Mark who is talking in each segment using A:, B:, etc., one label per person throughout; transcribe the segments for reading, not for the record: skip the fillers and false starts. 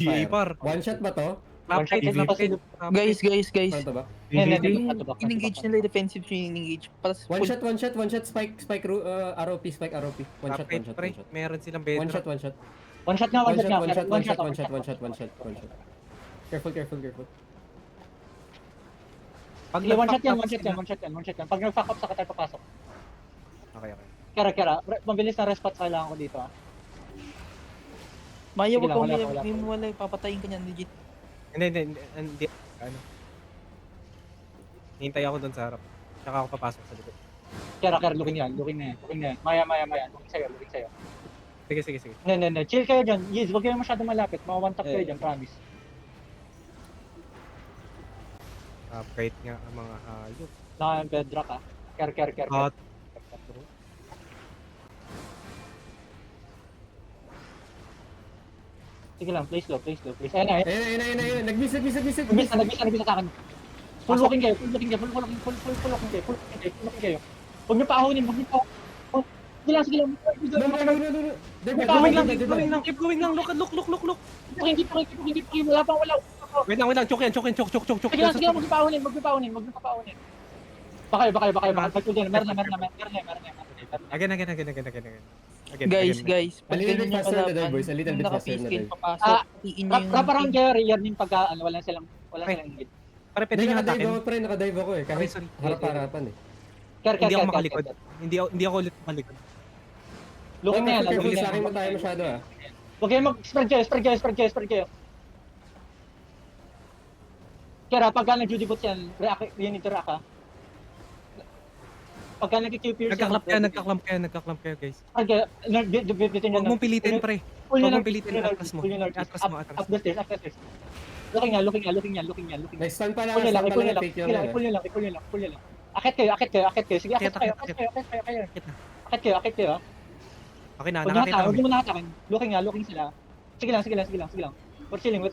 A: GA
B: Fire.
A: par.
B: One shot ba to?
A: Lapit,
C: One shot,
A: lapit.
D: Guys.
B: Ano to ba?
D: In-engage nila, defensive in-engage.
B: One shot, spike, ROP, spike, ROP. One shot.
A: Meron silang
B: One
A: bedrock.
B: shot.
C: One shot nga.
B: One shot. Careful.
A: Pag
C: Sige, one shot
A: nag-fuck
C: yan.
A: up sila-
C: Pag nag-fuck up, saka tayo papasok.
A: Okay.
C: Kera. Mabilis na response kailangan ko dito ah.
D: Maya,
C: Sige
D: wag
C: lang,
D: kang
C: wala.
D: may wala, papatayin ka niyan, legit.
A: Hindi. Ano? Hintay ako doon sa harap. Tsaka ako papasok sa likod.
C: Kera, looking na yan. Maya. Looking sa'yo.
A: Sige.
C: Hindi. Chill kayo dyan. Yes, huwag kayo masyado malapit. Mga one tap kayo dyan, promise.
A: Upgrade nga ang mga hayop.
C: Naka-bedrock ah. Care.
A: Hot.
C: Sige lang, play slow. Ayun.
B: Ayun. Nag-miss.
C: Nagbisa sa akin. Full walking kayo. Huwag niyo paahunin. Sige lang.
A: No. Keep going lang. Look.
C: Hindi. Wala.
A: Wait lang. Choke.
C: Sige lang, huwag niyo paahunin. Baka kayo. Meron na.
A: Again.
D: Guys.
B: A little bit faster na dive, boys. A little bit faster na dive.
D: Papasok, tiin niyo yung...
C: Wrap around kayo, yarning pagka, wala silang hit.
A: Pare, pwede
B: Hindi,
A: nyo
B: nakadive
A: atakin.
B: ako, pre. Nakadive ako eh. Kahit
A: Sorry.
B: harap-harapan eh.
A: Hindi ako makalikod. Hindi ako ulit makalikod.
C: Looking na yan.
B: Careful sa akin mo tayo masyado ah.
C: Huwag kayo mag-spread kayo. Kaya pagka nag-duty boots yan, you need to react ah. Pagka nag-Q-pierce
A: Nagka-clamp kayo, guys. Huwag mong pilitin, pre. Huwag mong pilitin. Atras mo.
C: Up the stairs. Looking yan.
B: Nice stun pa lang.
C: Pull nyo lang.
B: Fake yun lang.
C: Pull nyo lang. Akit kayo. Sige, akit kayo. Akit kayo.
A: Okay na,
C: Huwag
A: nakakita
C: nyo
A: kami.
C: nakatakin. Looking sila. Sige lang. We're chilling.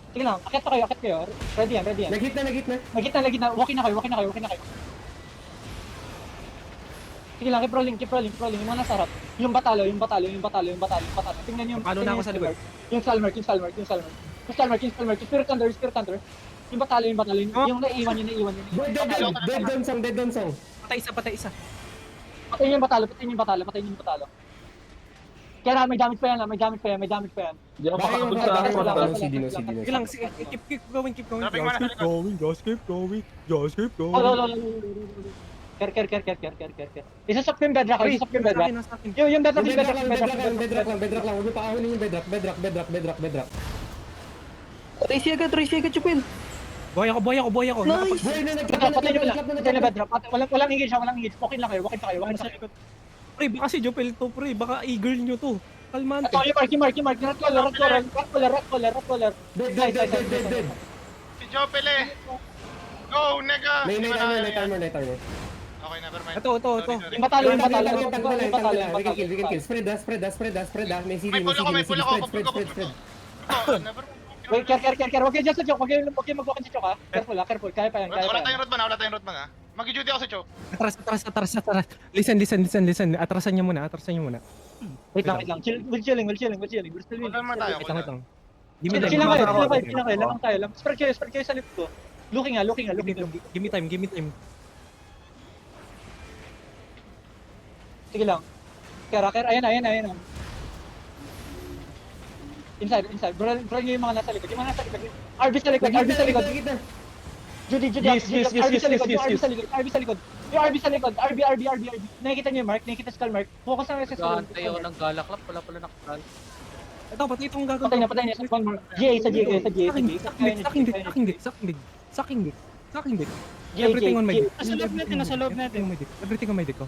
C: Sige lang, akit kayo. Ready yan.
B: Nag-hit na.
C: Nagit na. Walking na kayo. Sige lang, keep rolling. Yung mga nasa harap. Yung batalo. Tingnan nyo yung...
A: Paano na ako sa likod?
C: Yung Salmer. Spirit Hunter. Yung batalo. Yung naiiwan yun.
B: Dead on song.
A: Patay isa.
C: Patayin yung batalo. Kaya may damage pa yan.
E: Hindi ako
B: Bakit
E: makakabot
B: yung
E: sa akin.
B: wala?
E: Wala.
B: CD.
A: Sige lang, keep going.
F: Dropping mo na sa likod.
A: Just keep going.
C: Care. Isasap yung bedrock.
A: Nasa akin.
C: Yung bedrock.
B: Bedrock lang. Huwag mo paahunin yung bedrock.
D: Tracy agad, Chupin.
A: Buhay ako.
D: Nice!
B: Boy, na
C: Patay nyo lang. Patay na
B: nag-clap.
C: bedrock. Walang engage. Walking lang kayo.
A: Pre, baka si Jopel to, pre. Baka eagle nyo to. Kalmante.
C: Ito, yung mark. Rat color.
B: Dead.
F: Si Jopele. Go, nega.
B: May timer.
F: Okay, never mind.
A: Ito.
F: Sorry.
C: Yung batalo.
B: We can kill. Spread ah. May CD.
F: May pull ako.
B: Spread.
F: Oh, never mind.
C: Wait, care. Huwag kayo dyan sa choke. Huwag kayo mag-walk sa choke ha. Careful. Kaya pa yan.
F: Wala tayong road man ha. Mag-duty ako sa Cho.
A: Atras. Listen. Atrasan niyo muna.
C: Wait lang. We're chilling. We're still
F: Huwag naman tayo.
A: Wait lang.
C: Chill lang kayo. Lamang tayo. Spread kayo sa lip ko. Looking.
A: Give me time.
C: Sige lang. Kera. Ayan. Inside. Bro nyo yung mga nasa likod. RB sa likod. Judy.
E: Yes.
C: RB sa likod. Yung RB sa likod. RB. Nakikita nyo yung mark. Nakikita skull mark. Focus na sa skull.
E: Gantay ako ng galaklap. Wala pala nakakal.
A: Ito, patay itong gagawin.
C: Patay na. One more. GA sa GA.
A: Sucking dick. Everything on my dick.
D: Nasa loob natin.
A: Everything on my dick.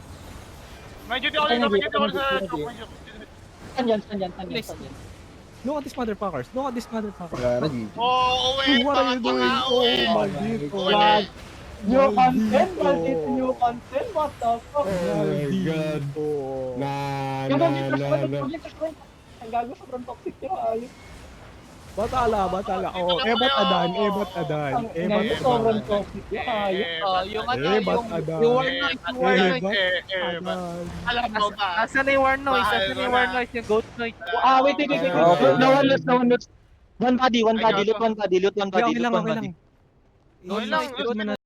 F: May duty ako dito. Sa Cho.
C: Stand yan.
A: Look at these motherfuckers.
E: Wala na, GG.
F: Oh, uwi.
A: What are you doing? Oh my God.
C: New content. What the fuck?
B: Oh my God.
C: Yung
B: Na.
C: ang gago sobrang toxic yung ayos.
G: Batala. Oo, ebat adan.
C: Ang ina mo, sobrang toxic. Ayok.
E: Yung ano,
G: Ebat adan.
E: yung war noise, yung war noise.
G: Adan.
F: Alam mo ba?
E: Nasaan na yung war noise? Nasaan na yung war noise? Yung ghost noise.
C: Wait.
E: Okay.
C: No one loot. One body, loot one body.
A: Okay lang.
F: Okay lang.
A: I-loot mo na